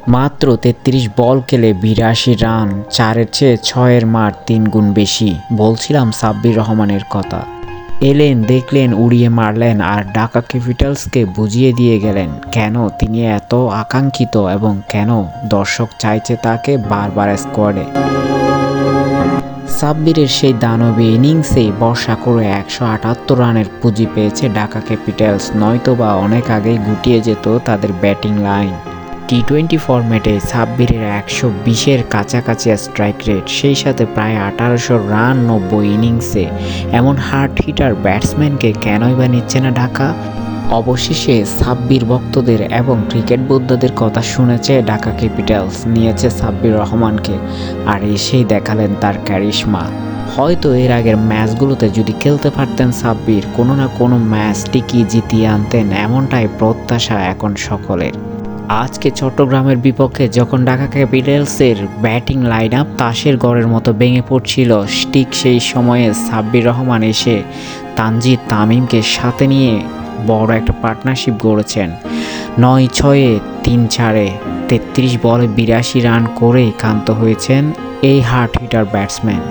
মাত্র ৩৩ বল খেলে ৮২ রান, ৪-এর চেয়ে ৬-এর মার ৩ গুণ বেশি। বলছিলাম সাব্বির রহমানের কথা। এলেন, দেখলেন, উড়িয়ে মারলেন আর ঢাকা ক্যাপিটালসকে বুঝিয়ে দিয়ে গেলেন কেন তিনি এত আকাঙ্ক্ষিত এবং কেন দর্শক চাইছে তাকে বারবার স্কোয়াডে। সাব্বিরের সেই দানবী ইনিংসেই ভরসা করে ১৭৮ রানের পুঁজি পেয়েছে ঢাকা ক্যাপিটালস, নয়তোবা অনেক আগেই গুটিয়ে যেত তাদের ব্যাটিং লাইন। টি-20 ফরম্যাটে সাব্বিরের ১২০-এর কাছাকাছি স্ট্রাইক রেট, সেই সাথে প্রায় ১৮০০ রান ৯০ ইনিংসে। এমন হার্ড হিটার ব্যাটসম্যানকে কেনই বা নিচ্ছে না ঢাকা? অবশেষে সাব্বির ভক্তদের এবং ক্রিকেট বোদ্ধাদের কথা শুনেছে ঢাকা ক্যাপিটালস, নিয়েছে সাব্বির রহমানকে, আর এসেই দেখালেন তার ক্যারিশমা। হয়তো এর আগের ম্যাচগুলোতে যদি খেলতে পারতেন সাব্বির, কোনো না কোনো ম্যাচ ঠিকই জিতিয়ে আনতেন, এমনটাই প্রত্যাশা এখন সকলের। আজকে চট্টগ্রামের বিপক্ষে যখন ঢাকা ক্যাপিটালসের ব্যাটিং লাইন আপ তাসের ঘরের মতো ভেঙে পড়ছিল, ঠিক সেই সময়ে সাব্বির রহমান এসে তানজিদ তামিমকে সাথে নিয়ে বড় একটা পার্টনারশিপ গড়েছেন। ৯-৬-এ ৩-৪-এ ৩৩ বলে ৮২ রান করেই ক্ষান্ত হয়েছেন এই হার্ড হিটার ব্যাটসম্যান।